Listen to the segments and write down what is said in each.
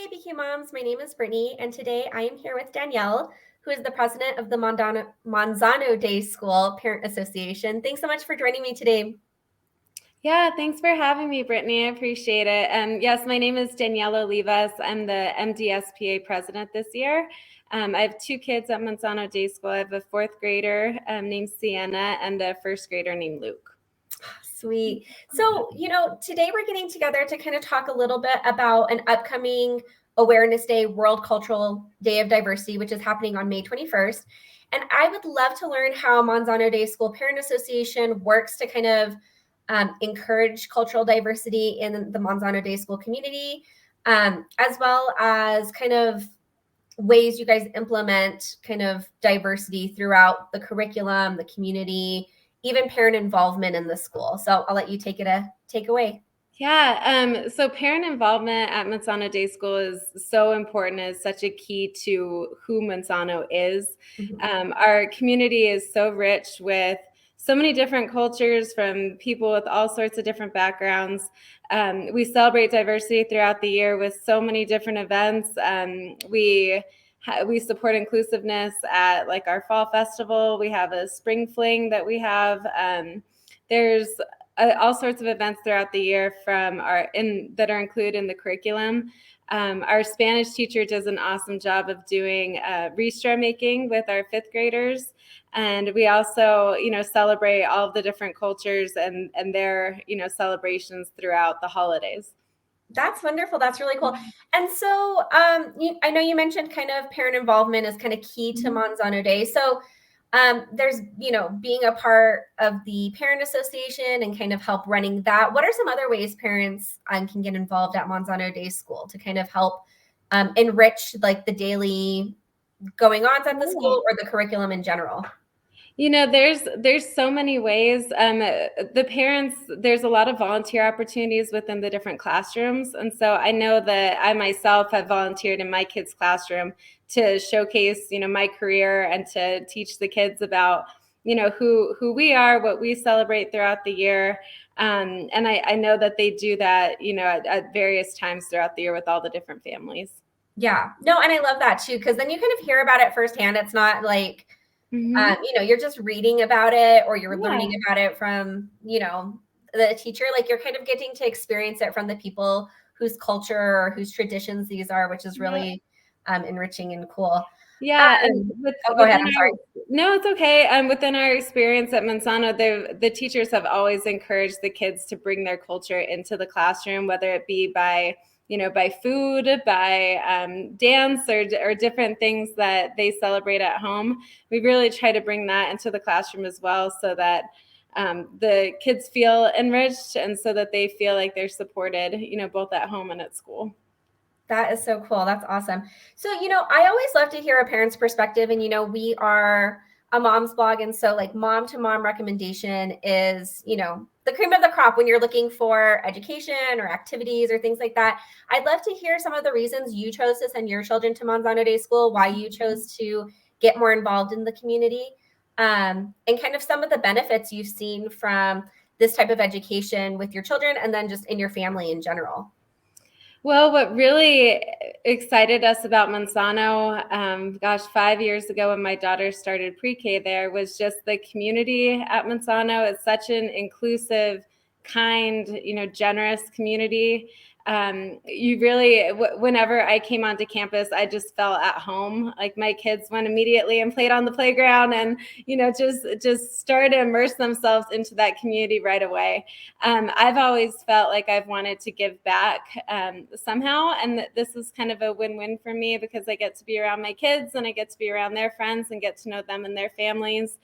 Hi, ABQ Moms. My name is Brittany, and today I am here with Danielle, who is the president of the Manzano Day School Parent Association. Thanks so much for joining me today. Yeah, thanks for having me, Brittany. I appreciate it. Yes, my name is Danielle Olivas. I'm the MDSPA president this year. I have two kids at Manzano Day School. I have a fourth grader named Sienna and a first grader named Luke. Sweet. So, today we're getting together to kind of talk a little bit about an upcoming Awareness Day, World Cultural Day of Diversity, which is happening on May 21st. And I would love to learn how Manzano Day School Parent Association works to kind of encourage cultural diversity in the Manzano Day School community, as well as kind of ways you guys implement kind of diversity throughout the curriculum, the community, even parent involvement in the school. So I'll let you take away. Yeah, so parent involvement at Manzano Day School is so important. It's such a key to who Manzano is. Mm-hmm. Our community is so rich with so many different cultures from people with all sorts of different backgrounds. We celebrate diversity throughout the year with so many different events. We support inclusiveness at like our fall festival. We have a spring fling that we have. There's all sorts of events throughout the year that are included in the curriculum. Our Spanish teacher does an awesome job of doing ristra making with our fifth graders. And we also, celebrate all of the different cultures and their, celebrations throughout the holidays. That's wonderful. That's really cool. And so I know you mentioned kind of parent involvement is kind of key to Manzano Day. So there's, being a part of the parent association and kind of help running that. What are some other ways parents can get involved at Manzano Day School to kind of help enrich like the daily going on at the school or the curriculum in general? There's so many ways. The parents, there's a lot of volunteer opportunities within the different classrooms. And so I know that I myself have volunteered in my kids' classroom to showcase, my career and to teach the kids about, who we are, what we celebrate throughout the year. And I know that they do that, at various times throughout the year with all the different families. Yeah, no, and I love that too, because then you kind of hear about it firsthand. It's not like, you're just reading about it or you're learning about it from, the teacher. Like you're kind of getting to experience it from the people whose culture or whose traditions these are, which is really enriching and cool. Yeah, and Go ahead. I'm sorry. No, it's okay. Within our experience at Manzano, the teachers have always encouraged the kids to bring their culture into the classroom, whether it be by food, by dance, or different things that they celebrate at home. We really try to bring that into the classroom as well, so that the kids feel enriched and so that they feel like they're supported, both at home and at school. That is so cool. That's awesome. So, I always love to hear a parent's perspective. And, we are a mom's blog. And so, like, mom to mom recommendation is, the cream of the crop when you're looking for education or activities or things like that. I'd love to hear some of the reasons you chose to send your children to Manzano Day School, why you chose to get more involved in the community, and kind of some of the benefits you've seen from this type of education with your children and then just in your family in general. Well, what really excited us about Manzano, 5 years ago when my daughter started pre-K there, was just the community at Manzano. It's such an inclusive, kind, generous community. Whenever I came onto campus, I just felt at home. Like my kids went immediately and played on the playground and, just started to immerse themselves into that community right away. I've always felt like I've wanted to give back somehow. And this is kind of a win-win for me because I get to be around my kids and I get to be around their friends and get to know them and their families,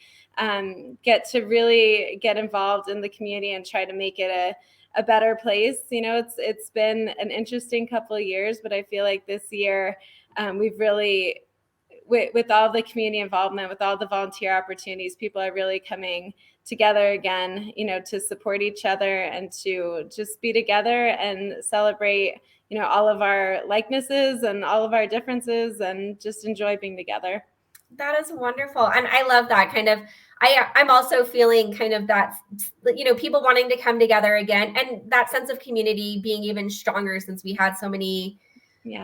get to really get involved in the community and try to make it a better place. It's been an interesting couple of years, but I feel like this year we've really, with all the community involvement, with all the volunteer opportunities, people are really coming together again, to support each other and to just be together and celebrate, all of our likenesses and all of our differences and just enjoy being together. That is wonderful. And I love that kind of, I'm also feeling kind of that, people wanting to come together again and that sense of community being even stronger since we had so many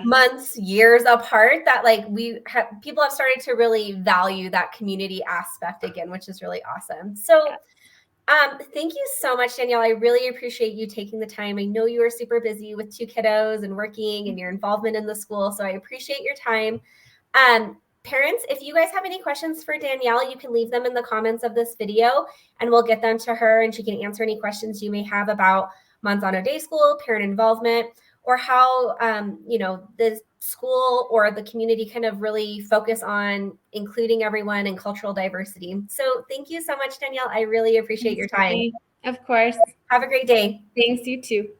months, years apart, that like people have started to really value that community aspect again, which is really awesome. So thank you so much, Danielle. I really appreciate you taking the time. I know you are super busy with 2 kiddos and working and your involvement in the school, so I appreciate your time. Parents, if you guys have any questions for Danielle, you can leave them in the comments of this video and we'll get them to her and she can answer any questions you may have about Manzano Day School, parent involvement, or how, the school or the community kind of really focus on including everyone and cultural diversity. So thank you so much, Danielle. I really appreciate your time. Of course. Have a great day. Thanks, you too.